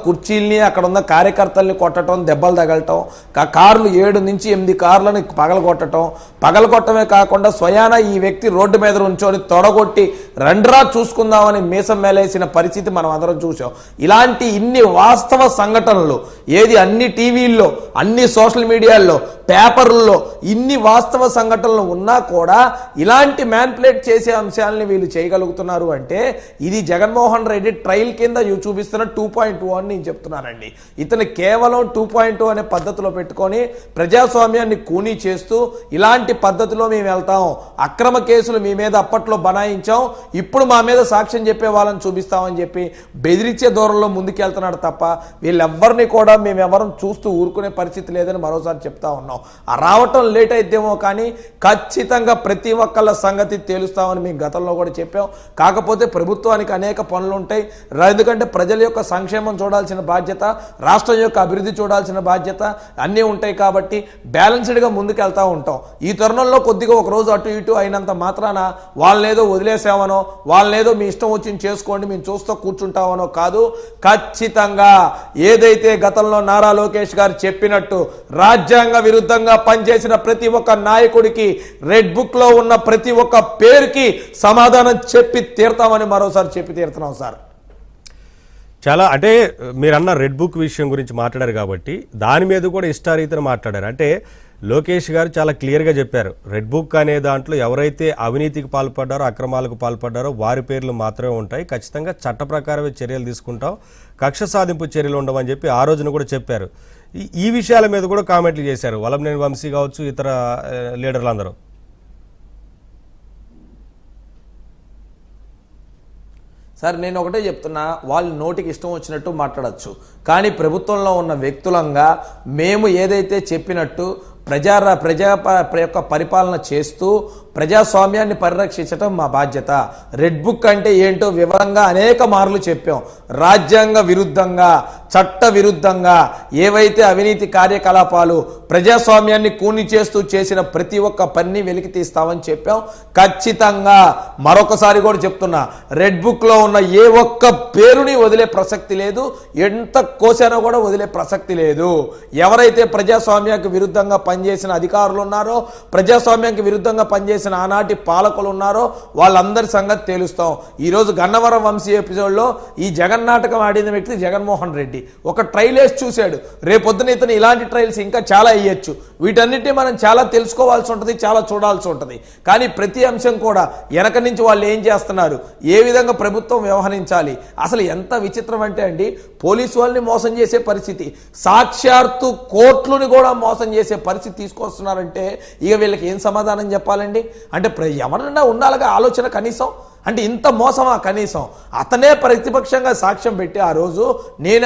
కుర్చీల్ని అక్కడ ఉన్న కార్యకర్తల్ని కొట్టడం, దెబ్బలు తగలటం, కార్లు 7 నుంచి 8 కార్లను పగలగొట్టమే కాకుండా స్వయాన ఈ వ్యక్తి రోడ్డు మీద ఉంచొని తొడగొట్టి రండ్రా చూసుకుందామని మీసం మేలేసిన పరిస్థితి మనం అందరం చూసాం. ఇలాంటి ఇన్ని వాస్తవ సంఘటనలు అన్ని టీవీల్లో, అన్ని సోషల్ మీడియాల్లో, పేపర్లలో ఇన్ని వాస్తవ సంఘటనలు ఉన్నా కూడా ఇలాంటి మ్యాన్పులేట్ చేసే అంశాలని వీళ్ళు చేయగలుగుతున్నారు అంటే ఇది జగన్మోహన్ రెడ్డి ట్రయల్ కింద చూపిస్తున్న 2.2 అని నేను చెప్తున్నానండి. ఇతను కేవలం 2.2 అనే పద్ధతిలో పెట్టుకొని ప్రజాస్వామ్యాన్ని కూనీ చేస్తూ ఇలాంటి పద్ధతిలో మేము వెళ్తాం, అక్రమ కేసులు మీ మీద అప్పట్లో బనాయించాం, ఇప్పుడు మా మీద సాక్ష్యం చెప్పే వాళ్ళని చూపిస్తామని చెప్పి బెదిరించే దూరంలో ముందుకెళ్తున్నాడు తప్ప వీళ్ళెవ్వరిని కూడా మేమెవరం చూస్తూ ఊరుకునే పరిస్థితి లేదని మరోసారి చెప్తా ఉన్నాం. రావటం లేట్ అయితేమో కానీ ఖచ్చితంగా ప్రతి ఒక్కళ్ళ సంగతి తేలుస్తామని మేము గతంలో కూడా చెప్పాం. కాకపోతే ప్రభుత్వానికి అనేక పనులు ఉంటాయి. ఎందుకంటే ప్రజల యొక్క సంక్షేమం చూడాల్సిన బాధ్యత, రాష్ట్రం యొక్క అభివృద్ధి చూడాల్సిన బాధ్యత అన్నీ ఉంటాయి. కాబట్టి బ్యాలెన్స్డ్గా ముందుకెళ్తూ ఉంటాం. ఈ తరుణంలో కొద్దిగా ఒక రోజు అటు ఇటు అయినంత మాత్రాన వాళ్ళనేదో వదిలేసామనో, వాళ్ళనేదో మీ ఇష్టం వచ్చింది చేసుకోండి మేము చూస్తూ కూర్చుంటామనో కాదు. ఖచ్చితంగా ఏదైతే గతంలో నారా లోకేష్ గారు చెప్పినట్టు రాజ్యాంగ విరుద్ధంగా పనిచేసిన ప్రతి ఒక్క నాయకుడికి, రెడ్ బుక్ లో ఉన్న ప్రతి ఒక్క పేరుకి సమాధానం చెప్పి తీరుతామని మరోసారి చెప్పి తీరుతున్నాం సార్. చాలా అంటే మీరన్న రెడ్ బుక్ విషయం గురించి మాట్లాడారు కాబట్టి దాని మీద కూడా ఇష్టారీతను మాట్లాడారు. అంటే లోకేష్ గారు చాలా క్లియర్గా చెప్పారు, రెడ్ బుక్ అనే దాంట్లో ఎవరైతే అవినీతికి పాల్పడ్డారో, అక్రమాలకు పాల్పడ్డారో వారి పేర్లు మాత్రమే ఉంటాయి, ఖచ్చితంగా చట్ట ప్రకారమే చర్యలు తీసుకుంటాం, కక్ష సాధింపు చర్యలు ఉండవని చెప్పి ఆ రోజున కూడా చెప్పారు. ఈ విషయాల మీద కూడా కామెంట్లు చేశారు వలంనేని వంశీ కావచ్చు, ఇతర లీడర్లు అందరూ. సార్ నేను ఒకటే చెప్తున్నా, వాళ్ళు నోటికి ఇష్టం వచ్చినట్టు మాట్లాడచ్చు, కానీ ప్రభుత్వంలో ఉన్న వ్యక్తులంగా మేము ఏదైతే చెప్పినట్టు ప్రజా యొక్క పరిపాలన చేస్తూ ప్రజాస్వామ్యాన్ని పరిరక్షించడం మా బాధ్యత. రెడ్ బుక్ అంటే ఏంటో వివరంగా అనేక మార్లు చెప్పాం. రాజ్యాంగ విరుద్ధంగా, చట్ట విరుద్ధంగా ఏవైతే అవినీతి కార్యకలాపాలు ప్రజాస్వామ్యాన్ని కూని చేస్తూ చేసిన ప్రతి ఒక్క పని వెలికి తీస్తామని చెప్పాం. ఖచ్చితంగా మరొకసారి కూడా చెప్తున్నా, రెడ్ బుక్ లో ఉన్న ఏ ఒక్క పేరుని వదిలే ప్రసక్తి లేదు, ఎంత కోసానో కూడా వదిలే ప్రసక్తి లేదు. ఎవరైతే ప్రజాస్వామ్యానికి విరుద్ధంగా పనిచేసిన అధికారులు ఉన్నారో, ప్రజాస్వామ్యానికి విరుద్ధంగా పనిచేసిన ఆనాటి పాలకులు ఉన్నారో వాళ్ళందరి సంగతి తేలుస్తాం. ఈరోజు గన్నవరం వంశీ ఎపిసోడ్లో ఈ జగన్నాటకం ఆడిన వ్యక్తి జగన్మోహన్ రెడ్డి ఒక ట్రైల్ వేసి చూశాడు. రేపొద్దున ఇతను ఇలాంటి ట్రైల్స్ ఇంకా చాలా వేయచ్చు. వీటన్నిటిని మనం చాలా తెలుసుకోవాల్సి ఉంటుంది, చాలా చూడాల్సి ఉంటుంది. కానీ ప్రతి అంశం కూడా వెనక నుంచి వాళ్ళు ఏం చేస్తున్నారు, ఏ విధంగా ప్రభుత్వం వ్యవహరించాలి, అసలు ఎంత విచిత్రం అంటే అండి, పోలీసు వాళ్ళని మోసం చేసే పరిస్థితి, సాక్షాత్తు కోర్టులను కూడా మోసం చేసే పరిస్థితి తీసుకొస్తున్నారంటే ఇక వీళ్ళకి ఏం సమాధానం చెప్పాలండి? అంటే ఎవరన్నా ఉండాలిగా ఆలోచన కనీసం. అంటే ఇంత మోసమా కనీసం? అతనే ప్రతిపక్షంగా సాక్ష్యం పెట్టి ఆ రోజు నేను